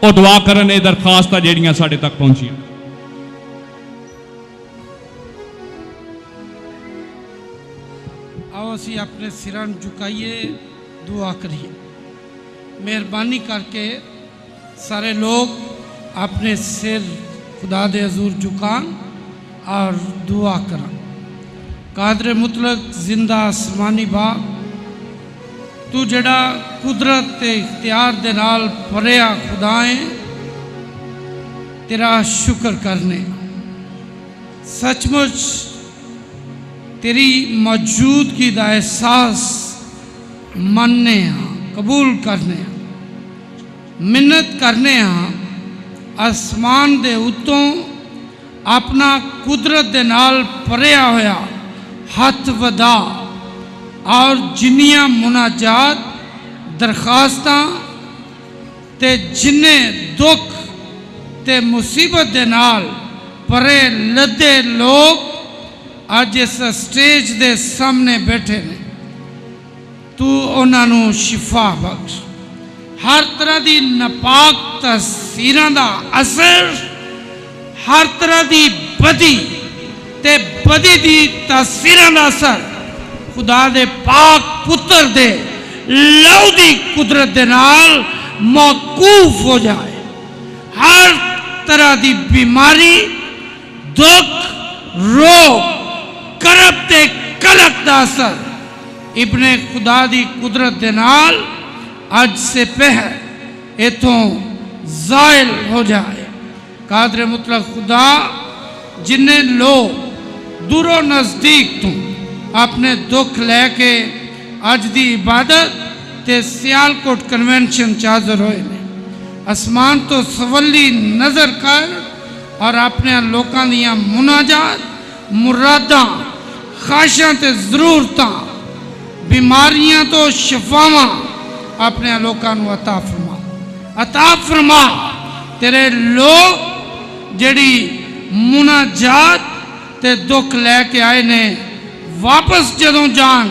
वो दुआ करन। ये दरखास्त जिहड़ियां साडे तक पहुंचियां। आओ असी अपने सिरां झुकाइए, दुआ करिए। मेहरबानी करके सारे लोग अपने सिर खुदा दे हजूर झुकान और दुआ करन। कादर मुतलक जिंदा आसमानी बाप, तू जड़ा कुदरत ते इख्तियार दे नाल भरिया खुदा है, तेरा शुक्र करने। सचमुच तेरी मौजूदगी का एहसास मनने, कबूल करने, मिन्नत करने। आसमान दे उत्तों अपना कुदरत दे नाल भरिया होया हथ वधा और जिन्नियां मुनाजात दरखास्तां ते जिन्ने दुख ते मुसीबत दे नाल भरे लदे लोग अज इस स्टेज दे सामने बैठे ने, तू उन्होंने शिफा बख्श। हर तरह की नापाक तस्वीरां दा असर, हर तरह की बदी ते बदी दी तस्वीरां दा असर खुदा दे पाक पुत्र दे लहू दी कुदरत दे नाल मौकूफ हो जाए। हर तरह की बीमारी, दुख, रोग, करब ते कलक दा असर इब्ने खुदा दी कुदरत दे नाल अज से पहर इथों ज़ाइल हो जाए। कादर मुतलक खुदा, जिन्हें लोग दूरों नज़दीक तो अपने दुख लैके अज दी इबादत ते सियालकोट कन्वेंशन हाज़र होए ने, आसमान तो सवली नज़र कर और अपने लोगों दियां मुनाजात, मुरादां, ख्वाहिशां ते ज़रूरतां, बीमारियां तो शफावां अपने लोगों को अता फरमा। अता फरमा तेरे लोग जड़ी मुनाजात ते दुख लैके आए ने, वापस जदों जान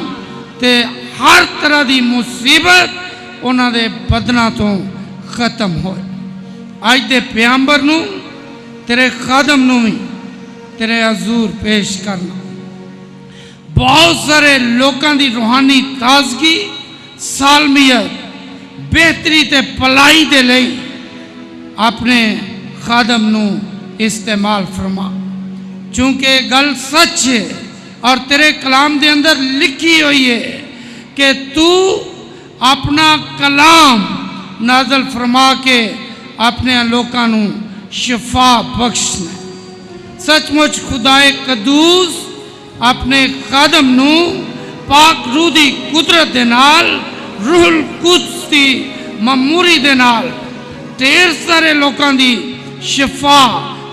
ते हर तरह की मुसीबत उन्हां दे बदनां तो खत्म होए। अज दे प्यांबर नूं तेरे खादम नूं भी तेरे हजूर पेश करना। बहुत सारे लोगों की रूहानी ताजगी, सालमियत, बेहतरी ते भलाई दे लई अपने खादम नूं इस्तेमाल फरमा। चूंकि गल सच है और तेरे कलाम के अंदर लिखी हुई है कि तू अपना कलाम नाजल फरमा के अपने लोगों को शिफा बख्शना। सचमुच खुदाए कदूस अपने खादम नूं पाक रूह दी कुदरत दे नाल, रूहुल कुद्स दी ममूरी दे नाल ढेर सारे लोगों की शिफा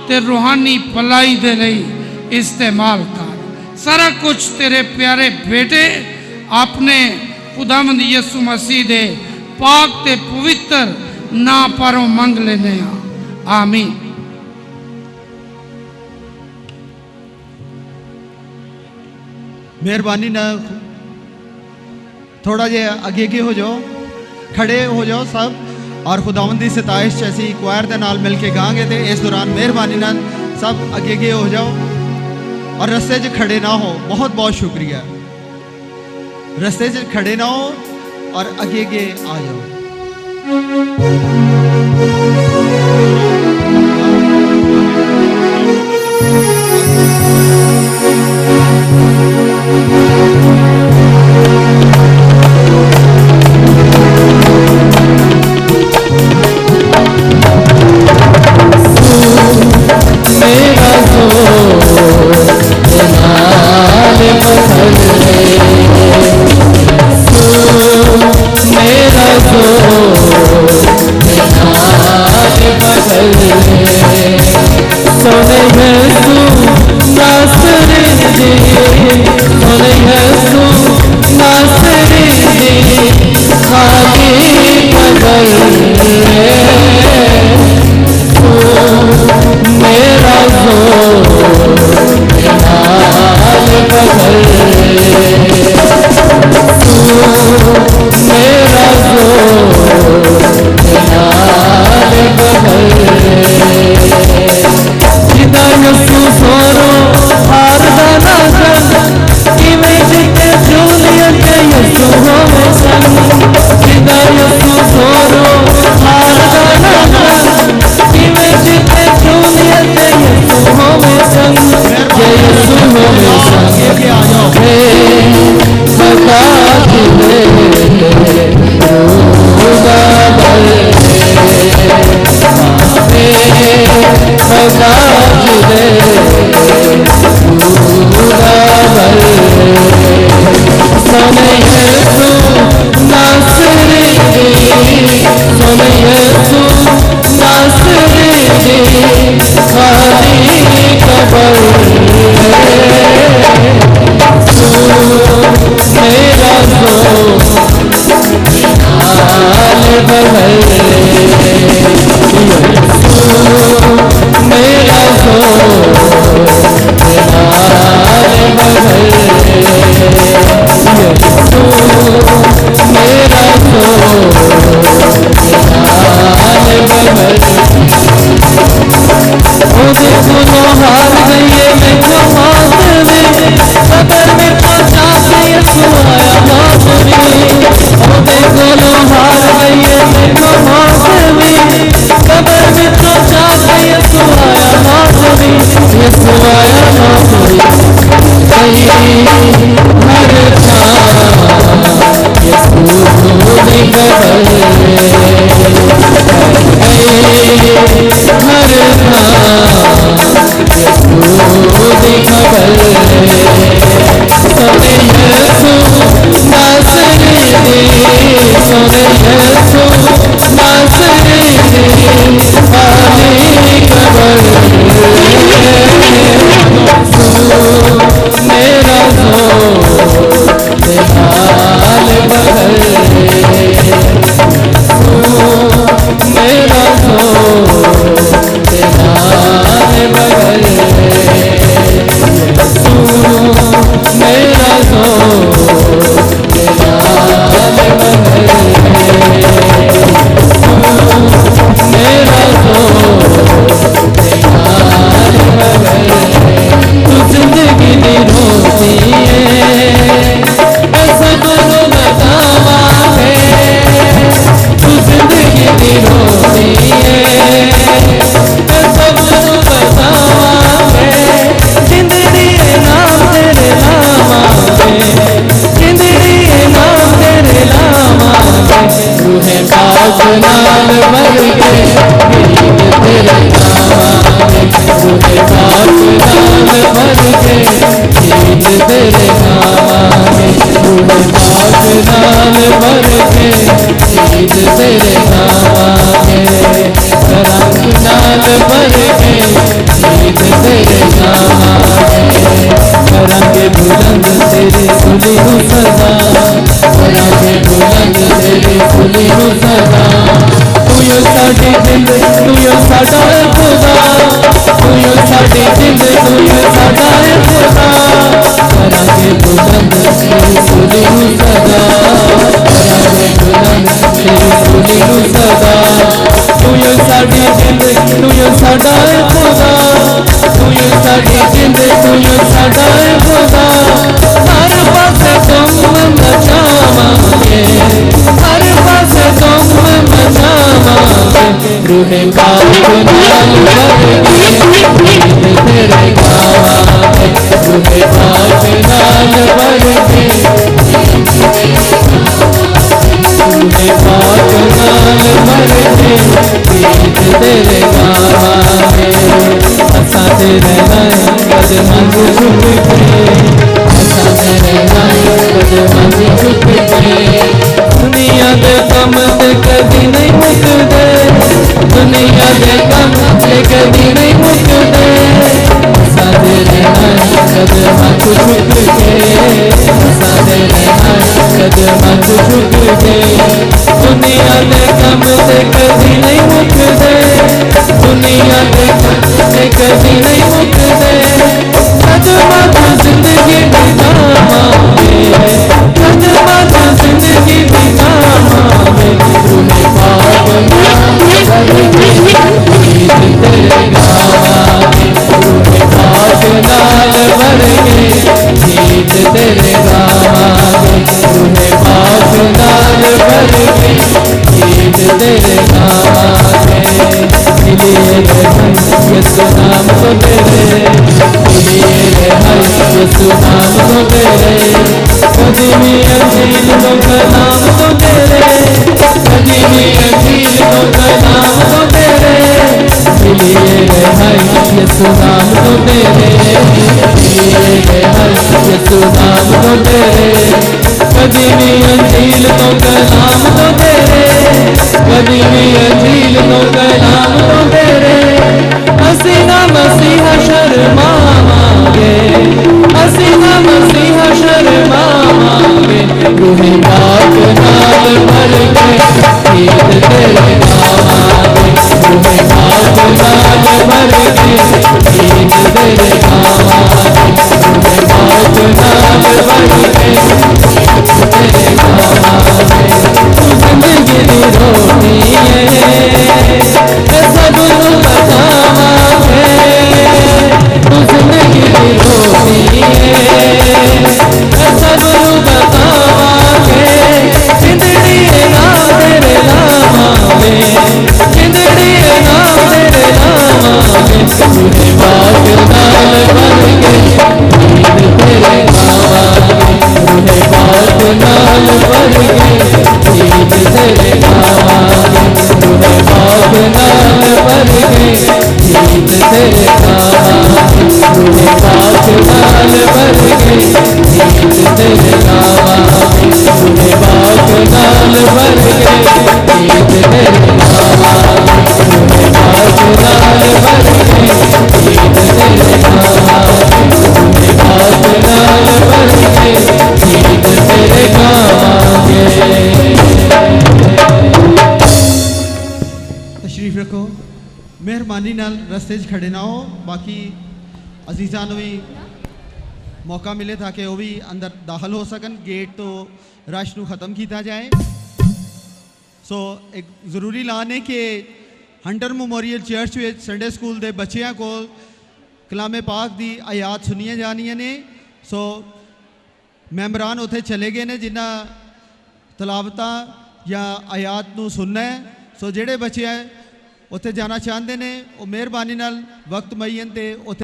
ते रूहानी भलाई दे लई इस्तेमाल कर। सारा कुछ तेरे प्यारे बेटे अपने खुदावंद यसु मसीह दे पाक ते पवित्र ना पारों मंग लेने। आमीन। मेहरबानी ना थोड़ा जे अगे हो जाओ, खड़े हो जाओ सब, और खुदावंद दी सताइश ऐसी क्वायर के नाल मिल के गांगे। तो इस दौरान मेहरबानी ना सब अगे हो जाओ और रस्ते च खड़े ना हो। बहुत बहुत शुक्रिया। रस्ते च खड़े ना हो और अगे आ जाओ। मेरा खाली कबर मेरा हाल बदल मेरा हाल बदल मेरा हाल बदल ओदे कोलों हार गईए मैं मौत में कबर में पहुंचा के सुनाया मौत में ओदे कोलों हार गईए मैं मौत में कबर में पहुंचा के सुनाया मौत में सुनाया मौत में कहीं हर यसूनी कबर यसूनी खबर सोने यीशु नासरी सोने यीशु नासरी खाली खबर मेरा हाल बदल मेरा हाल बदल मेरा तू जिंदगी दी रोती है ऐसा करो बतावा है तू जिंदगी दी रोती है ऐसा करो बतावा है जिंदगी नाम तेरे लामा है जिंदगी नाम तेरे लामा है रूहे पाक नाल भर के गीत तेरे नामा है रूहे पाक नाल भर के गीत तेरे नामा है रूहे पाक नाल भर के गीत तेरे नामा है रंग नाल भर के गीत तेरे नामा है रंग बुलंद तेरे सुनी हूँ सदा रंग बुलंद तेरे सुनी हूँ सदा तू यो साडी जिंद तू यो साडा खुदा तू यो साडी जिंद तू यो साडा खुदा रंग बुलंद तेरे सुनी हूँ सदा रंग बुलंद तेरे सुनी हूँ सदा तू यो साडी जिंद तू यो साडा खुदा तू यो साडी जिंद तू यो साडा खुदा हर पासे तुम मचावांगे हर पासे तुम मचावांगे रूहे पाक नाल भर के तेरे गावांगे रूहे पाक नाल भर के रूहे पाक नाल भर के गीत तेरे गावांगे असां तेरे नाल कदमां झुक के असां तेरे नाल कदमां झुक के दुनिया दे कम ते कदी नहीं मुकदे दुनिया दे कम ते कदी नहीं मुकदे असां तेरे नाल कदमां झुक के असां तेरे नाल कदमां झुक के दुनिया दे कम ते कदी नहीं मुकदे दुनिया दे कम ते कदी नहीं मुकदे कदमां जिंदगी बितावांगे कदमां जिंदगी बितावांगे रूहे पाक नाल भर के गीत तेरे गावांगे रूहे पाक नाल भर के गीत तेरे गावांगे रूहे पाक नाल भर के गीत तेरे गावांगे मिलिए यीशु नाम तो तेरे मिलिए यीशु नाम तो तेरे कभी भी अंजील तो नाम तो तेरे कभी भी अंजील तो नाम तो तेरे मिलिए यीशु नाम तो तेरे मिलिए यीशु नाम तो तेरे कभी भी अंजील तो नाम तो तेरे कभी भी अंजील तो नाम तो तेरे रूहे पाक नाल भर के गीत तेरे गावांगे रूहे पाक नाल भर के गीत तेरे गावांगे रूहे पाक नाल भर के गीत तेरे गावांगे तू जिंदगी दी रोटी है सब नूं बतावांगे तू जिंदगी दी रोटी है सब नूं बतावांगे जिंदड़ी नाम तेरे लावांगे जिंदड़ी नाम तेरे लावांगे रूहे पाक नाल भर के गीत तेरे गावांगे रूहे पाक नाल भर के गीत तेरे गावांगे रूहे पाक नाल भर के गीत तेरे गावांगे रूहे पाक नाल भर के गीत तेरे गावांगे रूहे पाक नाल भर के गीत तेरे गावांगे रूहे पाक नाल भर के गीत तेरे गावांगे रूहे पाक नाल भर के गीत तेरे गावांगे। तशरीफ रखो मेहरबानी नाल रस्ते च खड़े ना हो बाकी अजीज़ां नूं भी मौका मिले ताकि वो भी अंदर दाखिल हो सकन गेट तो रश नूं ख़त्म किया जाए। सो एक ज़रूरी ऐलान है कि हंटर मेमोरियल चर्च में संडे स्कूल के बच्चों को कलामे पाक की आयात सुनिया जानियां ने। सो मैंबरान उत्थे चले गए ने जिन्हां तलावतां या आयात नूं सुनना है। सो जेड़े बच्चे उत्थे जाना चाहते हैं वो मेहरबानी नाल वक्त मईयन ते